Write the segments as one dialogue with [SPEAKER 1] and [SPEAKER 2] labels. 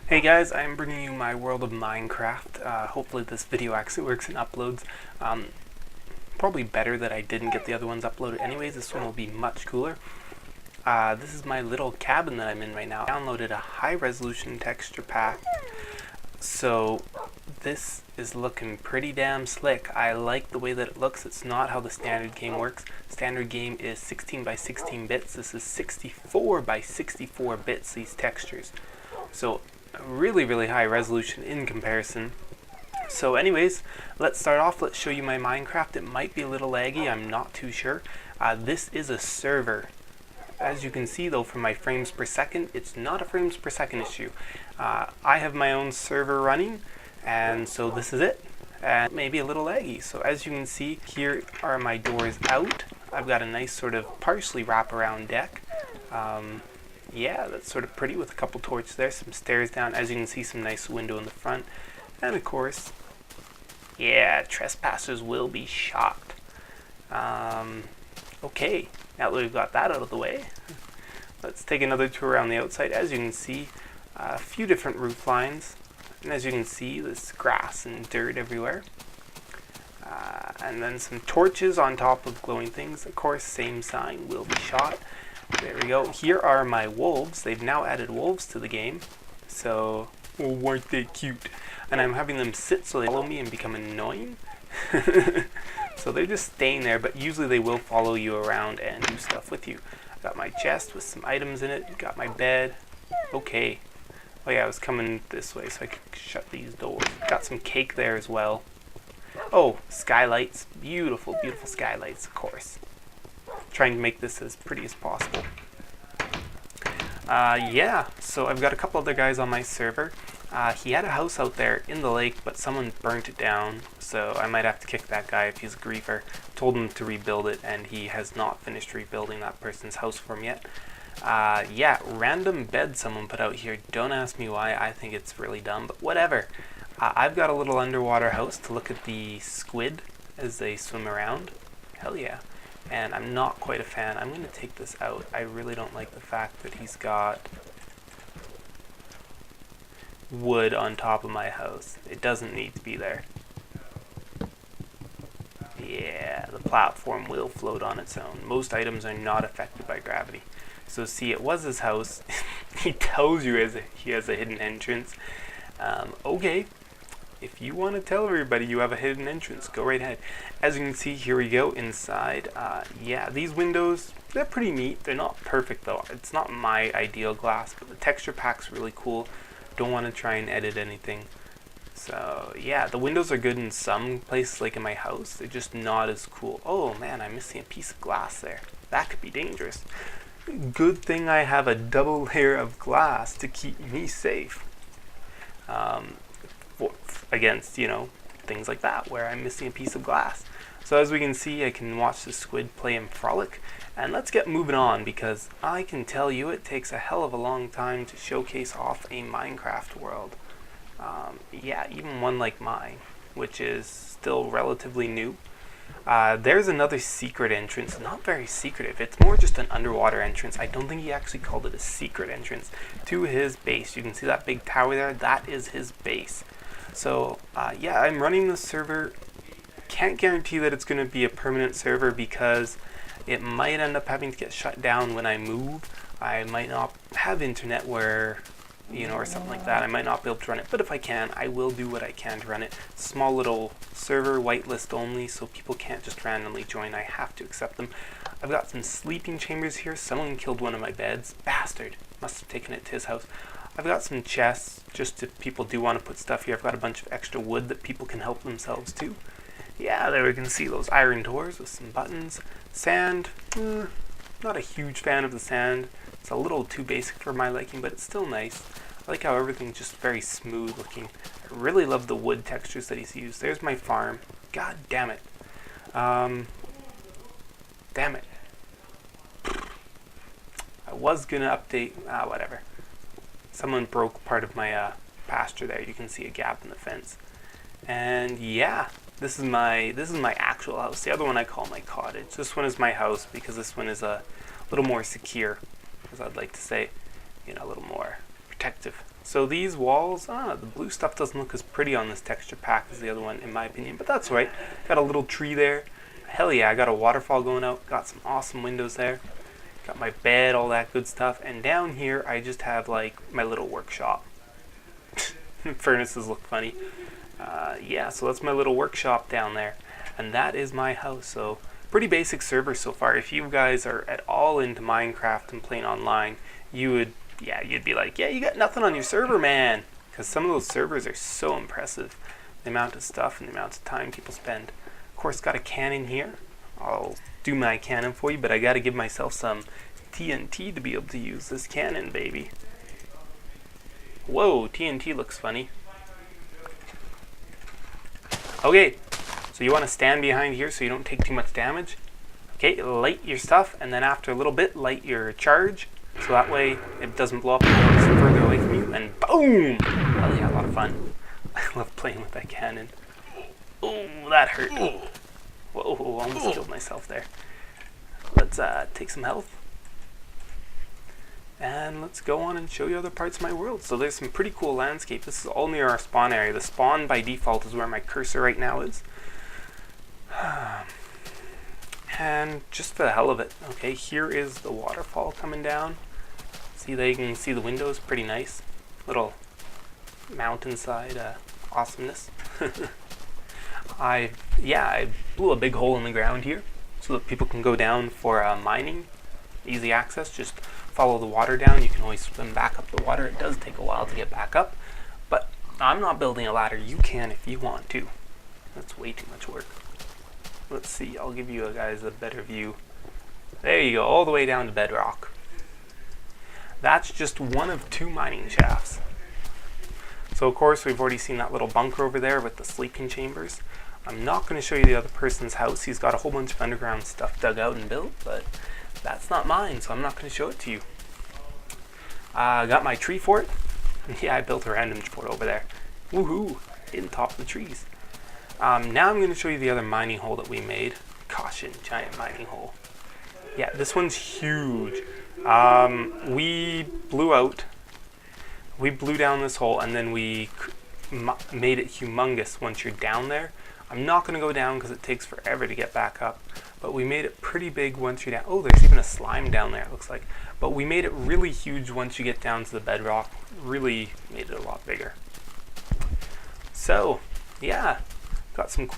[SPEAKER 1] Hey guys, I'm bringing you my world of Minecraft. Hopefully this video actually works and uploads. Probably better that I didn't get the other ones uploaded anyways. This one will be much cooler. This is my little cabin that I'm in right now. I downloaded a high resolution texture pack. So this is looking pretty damn slick. I like the way that it looks. It's not how the standard game works. Standard game is 16 by 16 bits. This is 64 by 64 bits, these textures. So really high resolution in comparison. So anyways, let's start off. Let's show you my Minecraft. It might be a little laggy, I'm not too sure. This is a server. As you can see though from my frames per second, it's not a frames per second issue. I have my own server running, and so this is it. And maybe a little laggy. So as you can see, here are my doors out. I've got a nice sort of partially wraparound deck. Yeah, that's sort of pretty with a couple torches there, some stairs down. As you can see, some nice window in the front. And of course, yeah, trespassers will be shot. Okay, now that we've got that out of the way, let's take another tour around the outside. As you can see, a few different roof lines. And as you can see, there's grass and dirt everywhere. And then some torches on top of glowing things. Of course, same sign, will be shot. There we go. Here are my wolves. They've now added wolves to the game. So, oh, weren't they cute? And I'm having them sit so they follow me and become annoying. So they're just staying there, but usually they will follow you around and do stuff with you. Got my chest with some items in it. Got my bed. Okay. Oh yeah, I was coming this way so I could shut these doors. Got some cake there as well. Oh, skylights. Beautiful, beautiful skylights, of course. Trying to make this as pretty as possible. Yeah, so I've got a couple other guys on my server. He had a house out there in the lake, but someone burnt it down, so I might have to kick that guy if he's a griefer. Told him to rebuild it, and he has not finished rebuilding that person's house for him yet. Yeah, random bed someone put out here. Don't ask me why. I think it's really dumb, but whatever. I've got a little underwater house to look at the squid as they swim around. Hell yeah. And I'm not quite a fan. I'm going to take this out. I really don't like the fact that he's got wood on top of my house. It doesn't need to be there. Yeah, the platform will float on its own. Most items are not affected by gravity. So see, it was his house. He tells you he has a hidden entrance. Okay. If you want to tell everybody you have a hidden entrance, go right ahead. As you can see, here we go inside. Yeah, these windows, they're pretty neat. They're not perfect though. It's not my ideal glass, but the texture pack's really cool. Don't want to try and edit anything. So yeah, the windows are good in some places, like in my house. They're just not as cool. Oh man, I'm missing a piece of glass there. That could be dangerous. Good thing I have a double layer of glass to keep me safe. Against, you know, things like that where I'm missing a piece of glass. So as we can see, I can watch the squid play and frolic. And let's get moving on, because I can tell you it takes a hell of a long time to showcase off a Minecraft world. Yeah, even one like mine, which is still relatively new. There's another secret entrance, not very secretive. It's more just an underwater entrance. I don't think he actually called it a secret entrance to his base. You can see that big tower there. That is his base. So yeah, I'm running this server. Can't guarantee that it's going to be a permanent server because it might end up having to get shut down when I move. I might not have internet where, you know, or something like that. I might not be able to run it, but if I can, I will do what I can to run it. Small little server, whitelist only, so people can't just randomly join. I have to accept them. I've got some sleeping chambers here. Someone killed one of my beds. Bastard. Must have taken it to his house. I've got some chests, just if people do want to put stuff here. I've got a bunch of extra wood that people can help themselves to. Yeah, there we can see those iron doors with some buttons. Sand, not a huge fan of the sand. It's a little too basic for my liking, but it's still nice. I like how everything's just very smooth looking. I really love the wood textures that he's used. There's my farm. God damn it. Damn it. I was gonna update, whatever. Someone broke part of my pasture there. You can see a gap in the fence. And yeah, this is my actual house. The other one I call my cottage. This one is my house because this one is a little more secure, as I'd like to say, you know, a little more protective. So these walls, the blue stuff doesn't look as pretty on this texture pack as the other one, in my opinion, but that's right. Got a little tree there. Hell yeah, I got a waterfall going out. Got some awesome windows there. Got my bed, all that good stuff. And down here, I just have like my little workshop. Furnaces look funny. Yeah, so that's my little workshop down there. And that is my house. So pretty basic server so far. If you guys are at all into Minecraft and playing online, you'd be like, yeah, you got nothing on your server, man. Because some of those servers are so impressive. The amount of stuff and the amount of time people spend. Of course, got a cannon here. I'll do my cannon for you, but I got to give myself some TNT to be able to use this cannon, baby. Whoa, TNT looks funny. Okay, so you want to stand behind here so you don't take too much damage. Okay, light your stuff, and then after a little bit, light your charge. So that way it doesn't blow up and goes further away from you, and boom! Hell yeah, a lot of fun. I love playing with that cannon. Oh, that hurt. Whoa, almost killed myself there. Let's take some health. And let's go on and show you other parts of my world. So there's some pretty cool landscape. This is all near our spawn area. The spawn by default is where my cursor right now is. And just for the hell of it, okay, here is the waterfall coming down. See, there you can see the windows, pretty nice. Little mountainside awesomeness. I blew a big hole in the ground here so that people can go down for mining. Easy access, just follow the water down. You can always swim back up the water. It does take a while to get back up, but I'm not building a ladder. You can if you want to. That's way too much work. Let's see, I'll give you guys a better view. There you go, all the way down to bedrock. That's just one of 2 mining shafts. So of course we've already seen that little bunker over there with the sleeping chambers. I'm not going to show you the other person's house. He's got a whole bunch of underground stuff dug out and built, but that's not mine, so I'm not going to show it to you. I got my tree fort. Yeah, I built a random fort over there. Woohoo! In top of the trees. Now I'm going to show you the other mining hole that we made. Caution, giant mining hole. Yeah, this one's huge. We blew down this hole, and then we made it humongous once you're down there. I'm not going to go down because it takes forever to get back up, but we made it pretty big once you're down. Oh, there's even a slime down there, it looks like. But we made it really huge once you get down to the bedrock. Really made it a lot bigger. So, yeah. Got some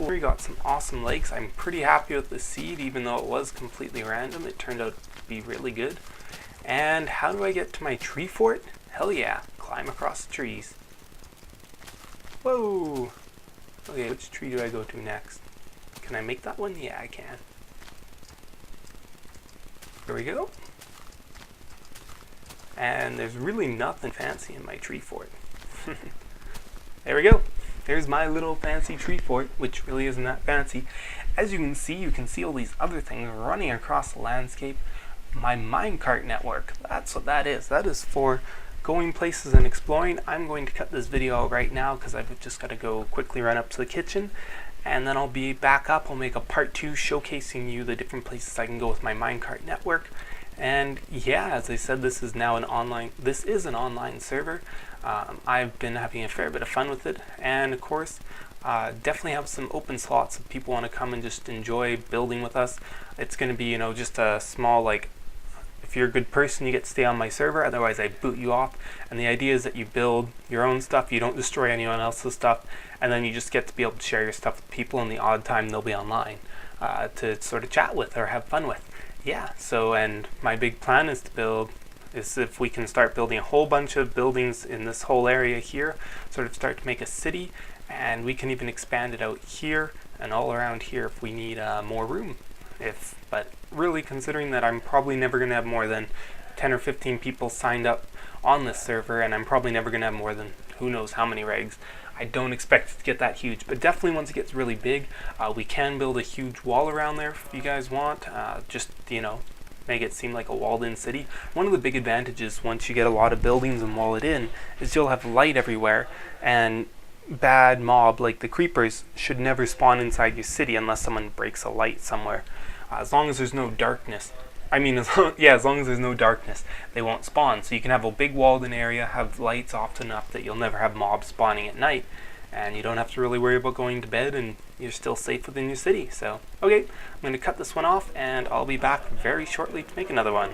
[SPEAKER 1] awesome lakes. I'm pretty happy with the seed, even though it was completely random. It turned out to be really good. And how do I get to my tree fort? Hell yeah, climb across the trees. Whoa! Okay, which tree do I go to next? Can I make that one? Yeah, I can. There we go. And there's really nothing fancy in my tree fort. There we go. There's my little fancy tree fort, which really isn't that fancy. As you can see all these other things running across the landscape. My minecart network, that's what that is. That is for going places and exploring. I'm going to cut this video out right now because I've just got to go quickly run up to the kitchen, and then I'll be back up. I'll make a part 2 showcasing you the different places I can go with my minecart network. And yeah, as I said, this is an online server. I've been having a fair bit of fun with it, and of course definitely have some open slots if people want to come and just enjoy building with us. It's going to be, just a small, if you're a good person, you get to stay on my server, otherwise I boot you off. And the idea is that you build your own stuff, you don't destroy anyone else's stuff, and then you just get to be able to share your stuff with people, and the odd time they'll be online to sort of chat with or have fun with. Yeah, so, and my big plan is if we can start building a whole bunch of buildings in this whole area here, sort of start to make a city, and we can even expand it out here and all around here if we need more room. But really, considering that I'm probably never going to have more than 10 or 15 people signed up on this server, and I'm probably never going to have more than who knows how many regs, I don't expect it to get that huge, but definitely once it gets really big, we can build a huge wall around there if you guys want. Just, make it seem like a walled-in city. One of the big advantages once you get a lot of buildings and wall it in is you'll have light everywhere, and bad mob like the creepers should never spawn inside your city unless someone breaks a light somewhere. As long as there's no darkness, I mean, as long as there's no darkness, they won't spawn. So you can have a big walled-in area, have lights off enough that you'll never have mobs spawning at night, and you don't have to really worry about going to bed, and you're still safe within your city. So, okay, I'm going to cut this one off, and I'll be back very shortly to make another one.